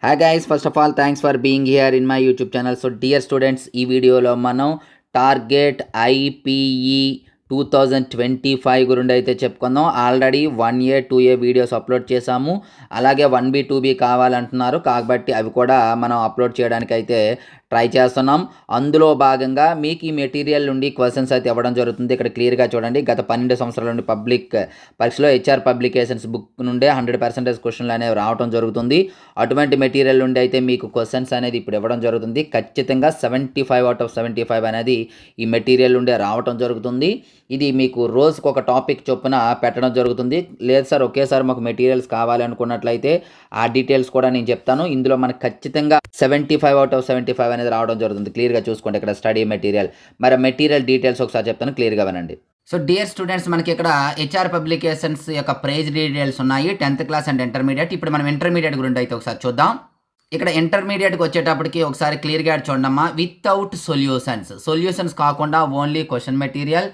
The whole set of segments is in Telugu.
Hi guys, first of all thanks for being here in my YouTube channel. So dear students, ఈ వీడియోలో మనం టార్గెట్ ఐపీఈ 2025 గురించి అయితే చెప్పుకుందాం. Already 1A 2A videos upload చేశాము. అలాగే 1B 2B కావాలంటున్నారు, కాబట్టి అవి కూడా మనం అప్లోడ్ చేయడానికి అయితే ట్రై చేస్తున్నాం. అందులో భాగంగా మీకు ఈ మెటీరియల్ నుండి క్వశ్చన్స్ అయితే ఇవ్వడం జరుగుతుంది. ఇక్కడ క్లియర్గా చూడండి. గత 12 సంవత్సరాల నుండి పబ్లిక్ పరీక్షలో హెచ్ఆర్ పబ్లికేషన్స్ బుక్ నుండే 100% క్వశ్చన్లు అనేవి రావడం జరుగుతుంది. అటువంటి మెటీరియల్ నుండి అయితే మీకు క్వశ్చన్స్ అనేది ఇప్పుడు ఇవ్వడం జరుగుతుంది. ఖచ్చితంగా 75 out of 75 అనేది ఈ మెటీరియల్ నుండే రావడం జరుగుతుంది. ఇది మీకు రోజుకు ఒక టాపిక్ చొప్పున పెట్టడం జరుగుతుంది. లేదు సార్ ఒకేసారి మాకు మెటీరియల్స్ కావాలి అనుకున్నట్లయితే ఆ డీటెయిల్స్ కూడా నేను చెప్తాను. ఇందులో మనకు ఖచ్చితంగా 75 out of 75 అనేది రావడం జరుగుతుంది. క్లియర్గా చూసుకోండి ఇక్కడ స్టడీ మెటీరియల్. మరి మెటీరియల్ డీటెయిల్స్ ఒకసారి చెప్తాను, క్లియర్గా వినండి. సో డియర్ స్టూడెంట్స్, మనకి ఇక్కడ హెచ్ఆర్ పబ్లికేషన్స్ యొక్క ప్రైజ్ డీటెయిల్స్ ఉన్నాయి, 10th క్లాస్ అండ్ ఇంటర్మీడియట్. ఇప్పుడు మనం ఇంటర్మీడియట్ గురించి అయితే ఒకసారి చూద్దాం. ఇక్కడ ఇంటర్మీడియట్కి వచ్చేటప్పటికి ఒకసారి క్లియర్గా చూడమ్మా. వితౌట్ సొల్యూషన్స్ కాకుండా ఓన్లీ క్వశ్చన్ మెటీరియల్,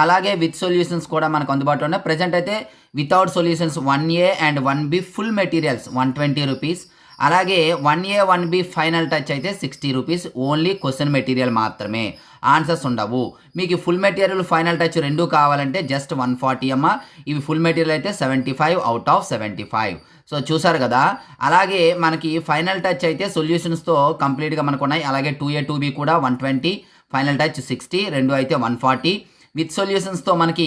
అలాగే విత్ సొల్యూషన్స్ కూడా మనకు అందుబాటులో ఉన్నాయి. ప్రజెంట్ అయితే without solutions 1A and 1B full materials 120 rupees. అలాగే 1A 1B ఫైనల్ టచ్ అయితే 60 రూపీస్. ఓన్లీ క్వశ్చన్ మెటీరియల్ మాత్రమే, ఆన్సర్స్ ఉండవు. మీకు ఫుల్ మెటీరియల్ ఫైనల్ టచ్ రెండు కావాలంటే జస్ట్ 140 అమ్మ. ఇవి ఫుల్ మెటీరియల్ అయితే 75 out of 75. సో చూసారు కదా. అలాగే మనకి ఫైనల్ టచ్ అయితే సొల్యూషన్స్తో కంప్లీట్గా మనకు ఉన్నాయి. అలాగే 2A 2B కూడా 120, ఫైనల్ టచ్ 60, రెండు అయితే 140. విత్ సొల్యూషన్స్తో మనకి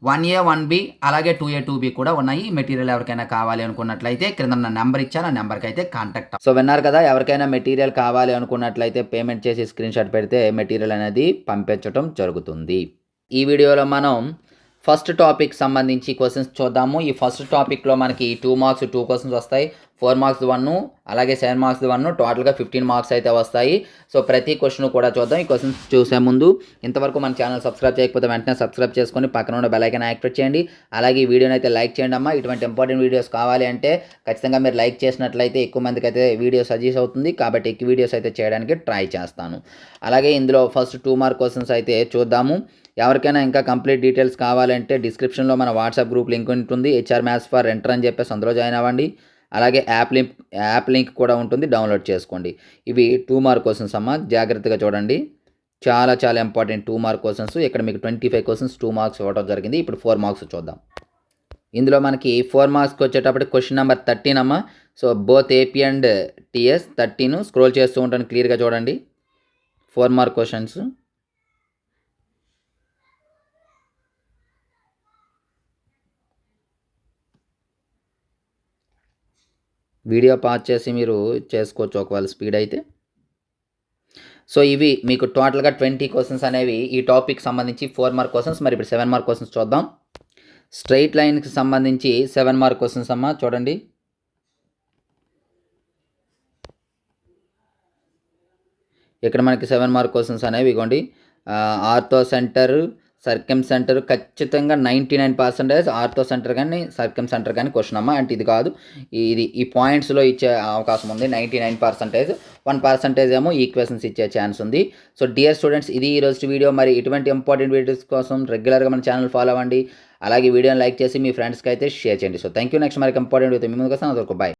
1A 1B అలాగే 2A 2B కూడా ఉన్నాయి. మెటీరియల్ ఎవరికైనా కావాలి అనుకున్నట్లయితే క్రింద నెంబర్ ఇచ్చాను, ఆ నెంబర్కి అయితే కాంటాక్ట్. సో విన్నారు కదా, ఎవరికైనా మెటీరియల్ కావాలి అనుకున్నట్లయితే పేమెంట్ చేసి స్క్రీన్ షాట్ పెడితే మెటీరియల్ అనేది పంపించడం జరుగుతుంది. ఈ వీడియోలో మనం ఫస్ట్ టాపిక్ సంబంధించి క్వశ్చన్స్ చూద్దాము. ఈ ఫస్ట్ టాపిక్లో మనకి 2 marks 2 క్వశ్చన్స్ వస్తాయి, 4 marks 1, అలాగే 7 marks 1, టోటల్గా 15 marks అయితే వస్తాయి. సో ప్రతి క్వశ్చన్ కూడా చూద్దాం. ఈ క్వశ్చన్స్ చూసే ముందు ఇంతవరకు మన ఛానల్ సబ్స్క్రైబ్ చేయకపోతే వెంటనే సబ్స్క్రైబ్ చేసుకొని పక్కన ఉన్న బెల్ ఐకాన్ యాక్టివేట్ చేయండి. అలాగే ఈ వీడియోని అయితే లైక్ చేయండి అమ్మా. ఇటువంటి ఇంపార్టెంట్ వీడియోస్ కావాలి అంటే ఖచ్చితంగా మీరు లైక్ చేసినట్లయితే ఎక్కువ మందికి అయితే వీడియో సజెస్ట్ అవుతుంది, కాబట్టి ఎక్కువ వీడియోస్ అయితే చేయడానికి ట్రై చేస్తాను. అలాగే ఇందులో ఫస్ట్ 2 mark క్వశ్చన్స్ అయితే చూద్దాము. ఎవరికైనా ఇంకా కంప్లీట్ డీటెయిల్స్ కావాలంటే డిస్క్రిప్షన్లో మన వాట్సాప్ గ్రూప్ లింక్ ఉంటుంది. హెచ్ఆర్ మ్యాథ్స్ ఫర్ ఎంటర్ అని చెప్పేసి అందులో జాయిన్ అవ్వండి. అలాగే యాప్ లింక్ కూడా ఉంటుంది, డౌన్లోడ్ చేసుకోండి. ఇవి 2 mark క్వశ్చన్స్ అమ్మ, జాగ్రత్తగా చూడండి. చాలా చాలా ఇంపార్టెంట్ 2 mark క్వశ్చన్స్. ఇక్కడ మీకు 25 క్వశ్చన్స్ 2 marks ఇవ్వడం జరిగింది. ఇప్పుడు 4 marks చూద్దాం. ఇందులో మనకి 4 marksకి వచ్చేటప్పటికి క్వశ్చన్ నెంబర్ 13 అమ్మ. So both AP and TS 13 scroll చేస్తూ ఉంటాను, క్లియర్గా చూడండి. 4 mark క్వశ్చన్స్. వీడియో పాజ్ చేసి మీరు చేసుకోవచ్చు ఒకవేళ స్పీడ్ అయితే. సో ఇవి మీకు టోటల్గా 20 క్వశ్చన్స్ అనేవి ఈ టాపిక్ సంబంధించి 4 mark క్వశ్చన్స్. మరి ఇప్పుడు 7 mark క్వశ్చన్స్ చూద్దాం. స్ట్రైట్ లైన్కి సంబంధించి 7 mark క్వశ్చన్స్ అమ్మ, చూడండి. ఇక్కడ మనకి 7 mark క్వశ్చన్స్ అనేవి ఇగోండి. ఆర్థో సెంటర్, సర్కమ్ సెంటర్ ఖచ్చితంగా 99% ఆర్థో సెంటర్ కానీ సర్కమ్ సెంటర్ కానీ క్వశ్చన్ అమ్మ. అంటే ఇది కాదు, ఈ పాయింట్స్లో ఇచ్చే అవకాశం ఉంది. 99%, 1% ఏమో ఈక్వేషన్స్ ఇచ్చే ఛాన్స్ ఉంది. సో డియర్ స్టూడెంట్స్, ఇది ఈరోజు వీడియో. మరి ఇటువంటి ఇంపార్టెంట్ వీడియోస్ కోసం రెగ్యులర్గా మన ఛానల్ ఫాలో అవ్వండి. అలాగే వీడియోని లైక్ చేసి మీ ఫ్రెండ్స్కి అయితే షేర్ చేయండి. So thank you. నెక్స్ట్ మరి ఇంపార్టెంట్ వీడియో మీ ముందుకు వస్తాను. అదొక బాయ్.